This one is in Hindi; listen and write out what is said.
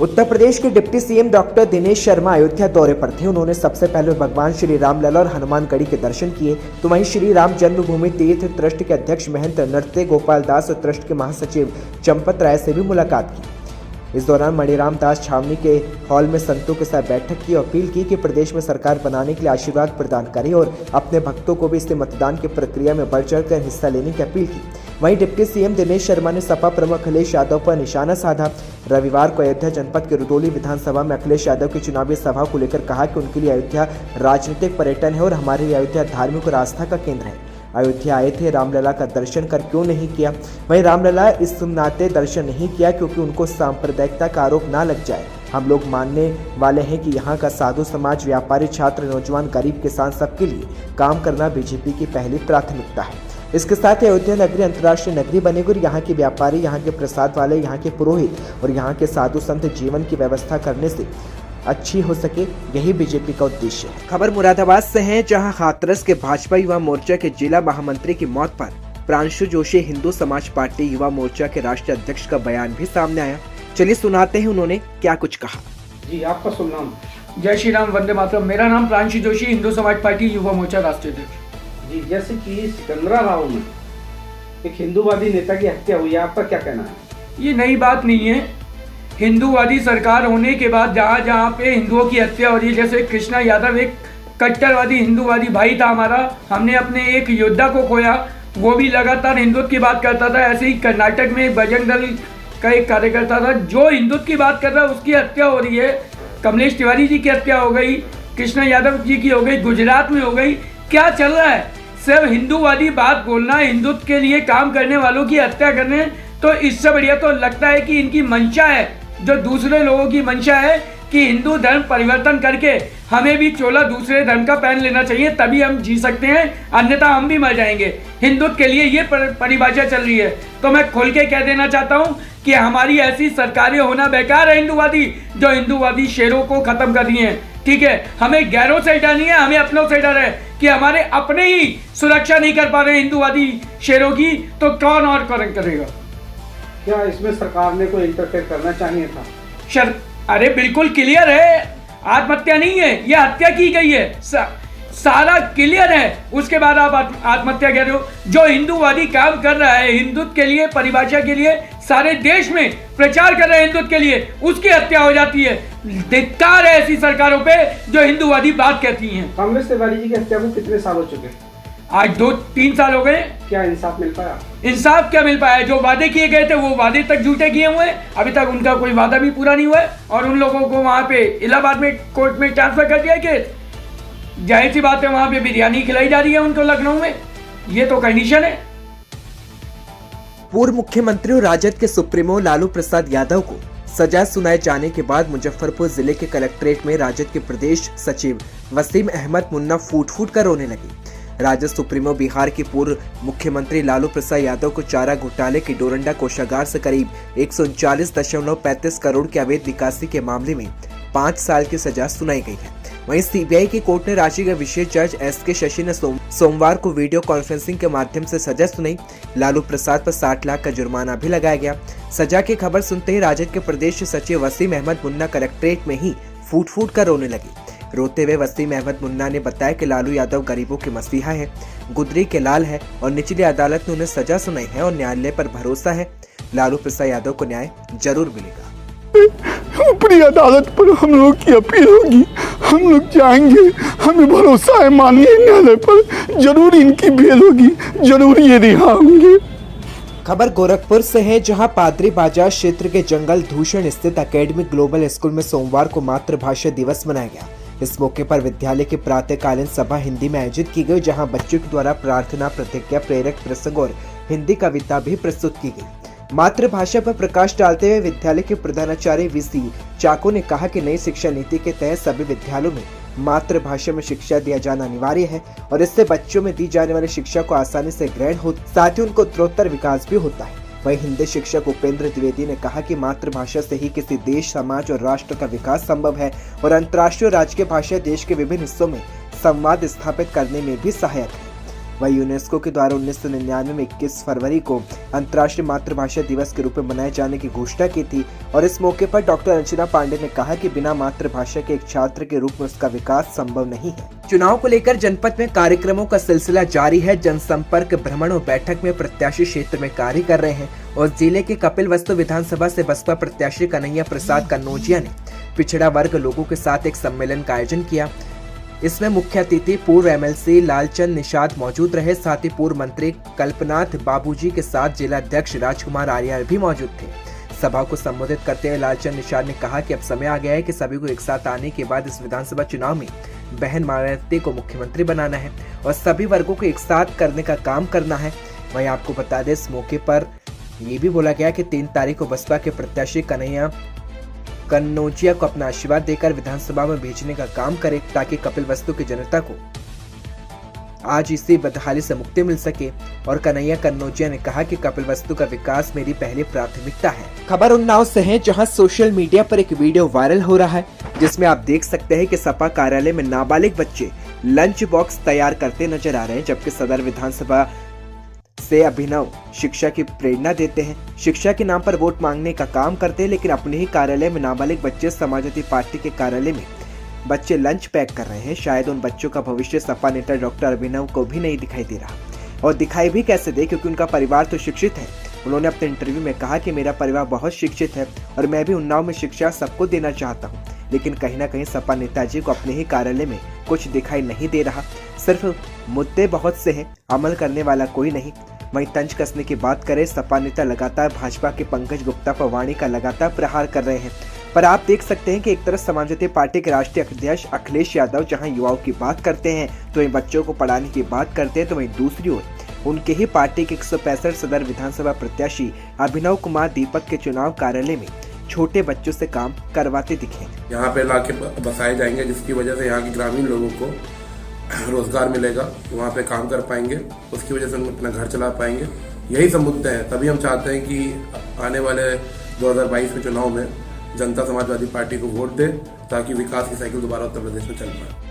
उत्तर प्रदेश के deputy CM doctor Dinesh Sharma Ayodhya दौरे पर थे। उन्होंने सबसे पहले भगवान श्री रामलला और हनुमानगढ़ी के दर्शन किए, तो वहीं श्री राम जन्मभूमि तीर्थ ट्रस्ट के अध्यक्ष महंत नृत्य गोपाल दास और ट्रस्ट के महासचिव चंपत राय से भी मुलाकात की। इस दौरान मणिराम दास छावनी के हॉल में संतों के साथ बैठक की, अपील की कि प्रदेश में सरकार बनाने के लिए आशीर्वाद प्रदान करें और अपने भक्तों को भी इससे मतदान की प्रक्रिया में बढ़ चढ़कर हिस्सा लेने की अपील की। वहीं डिप्टी सीएम दिनेश शर्मा ने सपा प्रमुख अखिलेश यादव पर निशाना साधा। रविवार को अयोध्या जनपद के रुदौली विधानसभा में अखिलेश यादव की चुनावी सभा को लेकर कहा कि उनके लिए अयोध्या राजनीतिक पर्यटन है और हमारे लिए अयोध्या धार्मिक और आस्था का केंद्र है। अयोध्या आए थे, रामलला का दर्शन कर क्यों नहीं किया? वहीं रामलला इस नाते दर्शन नहीं किया क्योंकि उनको सांप्रदायिकता का आरोप ना लग जाए। हम लोग मानने वाले हैं कि यहाँ का साधु समाज, व्यापारी, छात्र, नौजवान, गरीब, किसान सबके लिए काम करना बीजेपी की पहली प्राथमिकता है। इसके साथ ही अयोध्या नगरी अंतर्राष्ट्रीय नगरी बनेगी और यहाँ के व्यापारी, यहाँ के प्रसाद वाले, यहाँ के पुरोहित और यहाँ के साधु संत जीवन की व्यवस्था करने से अच्छी हो सके, यही बीजेपी का उद्देश्य है। खबर मुरादाबाद से है, जहां हाथरस के भाजपा युवा मोर्चा के जिला महामंत्री की मौत पर प्रांशु जोशी हिंदू समाज पार्टी युवा मोर्चा के राष्ट्रीय अध्यक्ष का बयान भी सामने आया। चलिए सुनाते हैं उन्होंने क्या कुछ कहा। जी, आपका शुभ नाम? जय श्री राम, वंदे मातरम। मेरा नाम प्रांशु जोशी, हिंदू समाज पार्टी युवा मोर्चा राष्ट्रीय अध्यक्ष। जी, जैसे कि सिकंदराबाद में एक हिंदूवादी नेता की हत्या हुई है, आपका क्या कहना है? ये नई बात नहीं है। हिंदूवादी सरकार होने के बाद जहाँ जहाँ पे हिंदुओं की हत्या हो रही है, जैसे कृष्णा यादव एक कट्टरवादी हिंदूवादी भाई था हमारा, हमने अपने एक योद्धा को खोया, वो भी लगातार हिंदुत्व की बात करता था। ऐसे ही कर्नाटक में बजरंग दल का एक कार्यकर्ता था जो हिंदुत्व की बात कर रहा है, उसकी हत्या हो रही है। कमलेश तिवारी जी की हत्या हो गई, कृष्णा यादव जी की हो गई, गुजरात में हो गई। क्या चल रहा है? सिर्फ हिंदूवादी बात बोलना, हिंदुत्व के लिए काम करने वालों की हत्या करने, तो इससे बढ़िया तो लगता है कि इनकी मंशा है, जो दूसरे लोगों की मंशा है कि हिंदू धर्म परिवर्तन करके हमें भी चोला दूसरे धर्म का पहन लेना चाहिए, तभी हम जी सकते हैं, अन्यथा हम भी मर जाएंगे। हिंदुत्व के लिए ये परिभाषा चल रही है। तो मैं खोल के कह देना चाहता हूं कि हमारी ऐसी सरकारें होना बेकार है हिंदूवादी, जो हिंदूवादी शेरों को खत्म कर रही हैं। ठीक है, हमें गैरों से डर नहीं है, हमें अपनों से डर है कि हमारे अपने ही सुरक्षा नहीं कर पा रहे हिंदूवादी शेरों की, तो कौन और करेगा? क्या इसमें सरकार ने कोई इंटरफेयर करना चाहिए था? अरे बिल्कुल क्लियर है, आत्महत्या नहीं है, यह हत्या की गई है, सारा क्लियर है। उसके बाद आप आत्महत्या कह रहे हो। जो हिंदूवादी काम कर रहा है हिंदुत्व के लिए, परिभाषा के लिए, सारे देश में प्रचार कर रहे हैं हिंदुत्व के लिए, उसकी हत्या हो जाती है। धिक्कार है ऐसी सरकारों पे जो हिंदूवादी बात कहती हैं। कांग्रेस तिवारी जी की हत्या को कितने साल हो चुके? आज 2-3 साल हो गए। क्या इंसाफ मिल पाया? इंसाफ क्या मिल पाया? जो वादे किए गए थे वो वादे तक झूठे किए हुए हैं, अभी तक उनका कोई वादा भी पूरा नहीं हुआ है और उन लोगों को वहां पे इलाहाबाद में कोर्ट में ट्रांसफर कर दिया केस। जाहिर सी बात है, वहां पे बिरयानी खिलाई जा रही है उनको लखनऊ में, ये तो कंडीशन है। पूर्व मुख्यमंत्री और राजद के सुप्रीमो लालू प्रसाद यादव को सजा सुनाए जाने के बाद मुजफ्फरपुर जिले के कलेक्ट्रेट में राजद के प्रदेश सचिव वसीम अहमद मुन्ना फूट फूट कर रोने लगे। राजद सुप्रीमो बिहार के पूर्व मुख्यमंत्री लालू प्रसाद यादव को चारा घोटाले के डोरंडा कोषागार से करीब 139.35 करोड़ के अवैध निकासी के मामले में 5 साल की सजा सुनाई गई है। वहीं सीबीआई की कोर्ट ने रांची के विशेष जज एसके शशि ने सोमवार को वीडियो कॉन्फ्रेंसिंग के माध्यम से सजा सुनाई। लालू प्रसाद पर 60 लाख का जुर्माना भी लगाया गया। सजा की खबर सुनते ही राजद के प्रदेश सचिव वसीम अहमद मुन्ना कलेक्ट्रेट में ही फूट फूट कर रोने लगे। रोते हुए वसीम अहमद मुन्ना ने बताया कि लालू यादव गरीबों के मसीहा है, गुदरी के लाल है और निचली अदालत ने उन्हें सजा सुनाई है और न्यायालय पर भरोसा है। लालू प्रसाद यादव को न्याय जरूर मिलेगा। ऊपरी अदालत पर हम लोग की अपील होगी, हम लोग जाएंगे, हमें भरोसा है माननीय न्यायालय पर, जरूर इनकी बेल होगी, जरूर ये रिहा होंगे। खबर गोरखपुर से है, जहां पादरी बाजार क्षेत्र के जंगल धूषण स्थित एकेडमी ग्लोबल स्कूल में सोमवार को मातृभाषा दिवस मनाया गया। इस मौके पर विद्यालय की प्रातःकालीन सभा हिंदी में आयोजित की गई, जहां बच्चों के द्वारा प्रार्थना, प्रतिज्ञा, प्रेरक प्रसंग और हिंदी कविता भी प्रस्तुत की गई। मातृभाषा पर प्रकाश डालते हुए विद्यालय के प्रधानाचार्य वीसी चाको ने कहा कि नई शिक्षा नीति के तहत सभी विद्यालयों में मातृभाषा में शिक्षा दिया जाना अनिवार्य है और इससे बच्चों में दी जाने वाली शिक्षा को आसानी से ग्रहण हो, साथ ही उनको उत्तरोत्तर विकास भी होता है। वहीं हिंदी शिक्षक उपेंद्र द्विवेदी ने कहा कि मातृभाषा से ही किसी देश, समाज और राष्ट्र का विकास संभव है और अंतर्राष्ट्रीय और राजकीय भाषा देश के विभिन्न हिस्सों में संवाद स्थापित करने में भी सहायक है। वहीं यूनेस्को के द्वारा 1999 में 21 फरवरी को अंतर्राष्ट्रीय मातृभाषा दिवस के रूप में मनाए जाने की घोषणा की थी और इस मौके पर डॉक्टर अर्चना पांडे ने कहा कि बिना मातृभाषा के एक छात्र के रूप में उसका विकास संभव नहीं है। चुनाव को लेकर जनपद में कार्यक्रमों का सिलसिला जारी है। जनसंपर्क भ्रमण और बैठक में प्रत्याशी क्षेत्र में कार्य कर रहे हैं और जिले के कपिलवस्तु विधानसभा से बसपा प्रत्याशी कन्हैया प्रसाद कन्नौजिया ने पिछड़ा वर्ग लोगों के साथ एक सम्मेलन का आयोजन किया। इसमें मुख्य अतिथि पूर्व एमएलसी लालचंद निषाद मौजूद रहे, साथ ही पूर्व मंत्री कल्पनाथ बाबूजी के साथ जिला अध्यक्ष राजकुमार आर्य भी मौजूद थे। सभा को संबोधित करते हुए लालचंद निषाद ने कहा कि अब समय आ गया है कि सभी को एक साथ आने के बाद इस विधानसभा चुनाव में बहन मायावती को मुख्यमंत्री बनाना है और सभी वर्गों को एक साथ करने का काम करना है। वहीं आपको बता दें, इस मौके पर ये भी बोला गया कि 3 तारीख को बसपा के प्रत्याशी कन्हैया कन्नौजिया को अपना आशीर्वाद देकर विधानसभा में भेजने का काम करे ताकि कपिलवस्तु की जनता को आज इसी बदहाली से मुक्ति मिल सके। और कन्हैया कन्नौजिया ने कहा कि कपिलवस्तु का विकास मेरी पहली प्राथमिकता है। खबर उन्नाव से है, जहां सोशल मीडिया पर एक वीडियो वायरल हो रहा है जिसमें आप देख सकते हैं कि सपा कार्यालय में नाबालिग बच्चे लंच बॉक्स तैयार करते नजर आ रहे हैं, जबकि सदर विधानसभा से अभिनव शिक्षा की प्रेरणा देते हैं, शिक्षा के नाम पर वोट मांगने का काम करते हैं, लेकिन अपने ही कार्यालय में नाबालिग बच्चे समाजवादी पार्टी के कार्यालय में बच्चे लंच पैक कर रहे हैं। शायद उन बच्चों का भविष्य सपा नेता डॉक्टर अभिनव को भी नहीं दिखाई दे रहा, और दिखाई भी कैसे दे क्योंकि उनका परिवार तो शिक्षित है। उन्होंने अपने इंटरव्यू में कहा कि मेरा परिवार बहुत शिक्षित है और मैं भी उन्नाव में शिक्षा सबको देना चाहता हूँ, लेकिन कहीं ना कहीं सपा नेताजी को अपने ही कार्यालय में कुछ दिखाई नहीं दे रहा। सिर्फ मुद्दे बहुत से हैं, अमल करने वाला कोई नहीं। वहीं तंज कसने की बात करें, सपा नेता लगातार भाजपा के पंकज गुप्ता पर वाणी का लगातार प्रहार कर रहे हैं, पर आप देख सकते हैं कि एक तरफ समाजवादी पार्टी के राष्ट्रीय अध्यक्ष अखिलेश यादव जहां युवाओं की बात करते हैं तो वहीं बच्चों को पढ़ाने की बात करते हैं, तो वहीं दूसरी ओर उनके ही पार्टी के 165 सदर विधानसभा प्रत्याशी अभिनव कुमार दीपक के चुनाव कार्यालय में छोटे बच्चों से काम करवाते दिखे। यहाँ पे लाके बसाए जाएंगे जिसकी वजह से यहाँ के ग्रामीण लोगों को रोजगार मिलेगा, वहाँ पे काम कर पाएंगे, उसकी वजह से हम अपना घर चला पाएंगे। यही सब मुद्दे हैं। तभी हम चाहते हैं कि आने वाले 2022 के चुनाव में जनता समाजवादी पार्टी को वोट दे ताकि विकास की साइकिल दोबारा उत्तर प्रदेश में चल पाए।